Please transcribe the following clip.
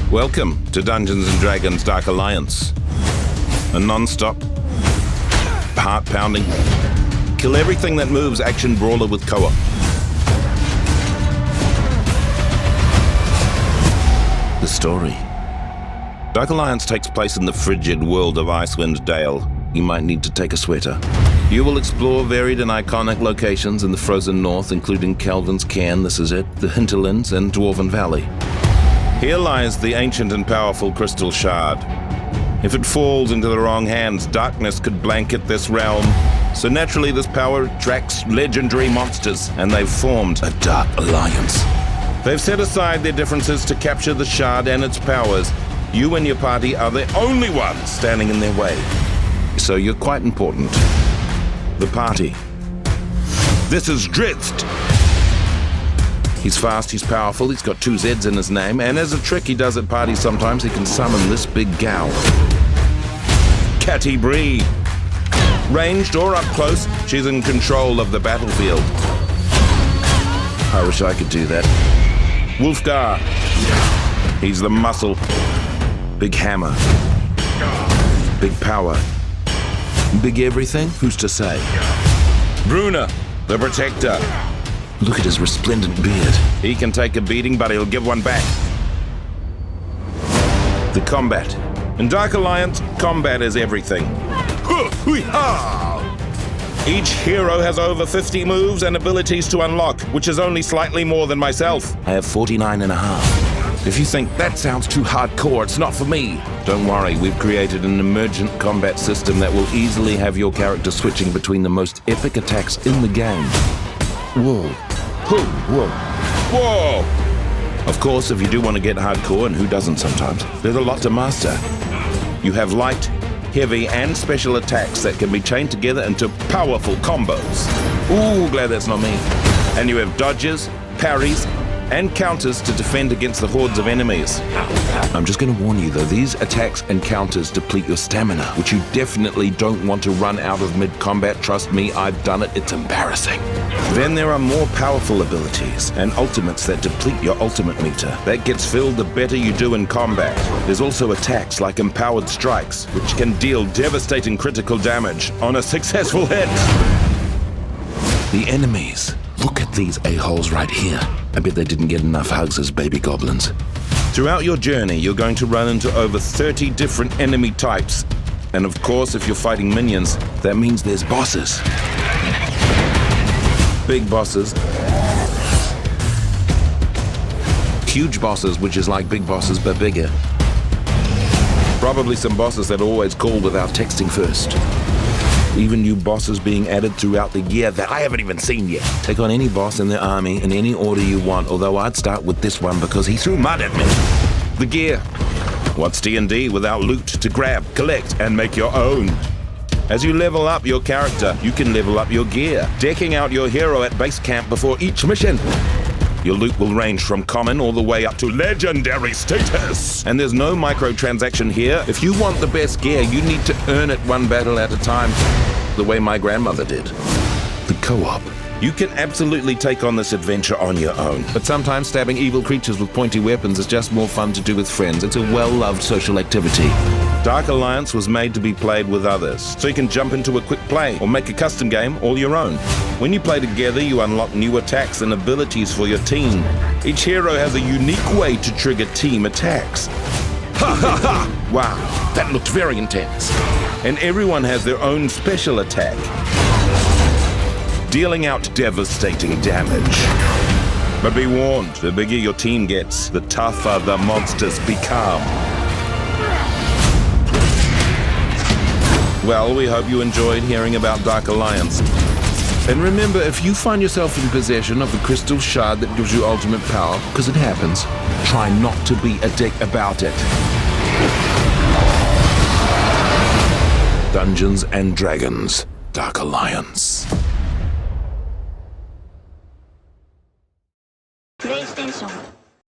Welcome to Dungeons & Dragons Dark Alliance. A non-stop, heart-pounding, kill everything that moves action brawler with co-op. The story. Dark Alliance takes place in the frigid world of Icewind Dale. You might need to take a sweater. You will explore varied and iconic locations in the frozen north, including Calvin's Cairn, this is it, the Hinterlands, and Dwarven Valley. Here lies the ancient and powerful Crystal Shard. If it falls into the wrong hands, darkness could blanket this realm. So naturally, this power attracts legendary monsters, and they've formed a Dark Alliance. They've set aside their differences to capture the Shard and its powers. You and your party are the only ones standing in their way. So you're quite important. The party. This is Drizzt. He's fast, he's powerful, he's got 2 Z's in his name, and as a trick he does at parties sometimes, he can summon this big gal. Catty Bree. Ranged or up close, she's in control of the battlefield. I wish I could do that. Wolfgar. He's the muscle. Big hammer. Big power. Big everything? Who's to say? Bruna, the protector. Look at his resplendent beard. He can take a beating, but he'll give one back. The combat. In Dark Alliance, combat is everything. Each hero has over 50 moves and abilities to unlock, which is only slightly more than myself. I have 49 and a half. If you think that sounds too hardcore, it's not for me. Don't worry, we've created an emergent combat system that will easily have your character switching between the most epic attacks in the game. Whoa. Whoa. Whoa! Of course, if you do want to get hardcore, and who doesn't sometimes, there's a lot to master. You have light, heavy, and special attacks that can be chained together into powerful combos. Ooh, glad that's not me. And you have dodges, parries, and counters to defend against the hordes of enemies. I'm just going to warn you though, these attacks and counters deplete your stamina, which you definitely don't want to run out of mid-combat. Trust me, I've done it, it's embarrassing. Then there are more powerful abilities and ultimates that deplete your ultimate meter. That gets filled the better you do in combat. There's also attacks like empowered strikes, which can deal devastating critical damage on a successful hit. The enemies. Look at these a-holes right here. I bet they didn't get enough hugs as baby goblins. Throughout your journey, you're going to run into over 30 different enemy types. And of course, if you're fighting minions, that means there's bosses. Big bosses. Huge bosses, which is like big bosses, but bigger. Probably some bosses that always call without texting first. Even new bosses being added throughout the year that I haven't even seen yet. Take on any boss in the army in any order you want, although I'd start with this one because he threw mud at me. The gear. What's D&D without loot to grab, collect, and make your own? As you level up your character, you can level up your gear, decking out your hero at base camp before each mission. Your loot will range from common all the way up to legendary status. And there's no microtransaction here. If you want the best gear, you need to earn it one battle at a time, the way my grandmother did. The co-op. You can absolutely take on this adventure on your own. But sometimes stabbing evil creatures with pointy weapons is just more fun to do with friends. It's a well-loved social activity. Dark Alliance was made to be played with others, so you can jump into a quick play or make a custom game all your own. When you play together, you unlock new attacks and abilities for your team. Each hero has a unique way to trigger team attacks. Ha ha ha! Wow, that looked very intense. And everyone has their own special attack, dealing out devastating damage. But be warned, the bigger your team gets, the tougher the monsters become. Well, we hope you enjoyed hearing about Dark Alliance. And remember, if you find yourself in possession of the Crystal Shard that gives you ultimate power, because it happens, try not to be a dick about it. Dungeons & Dragons Dark Alliance.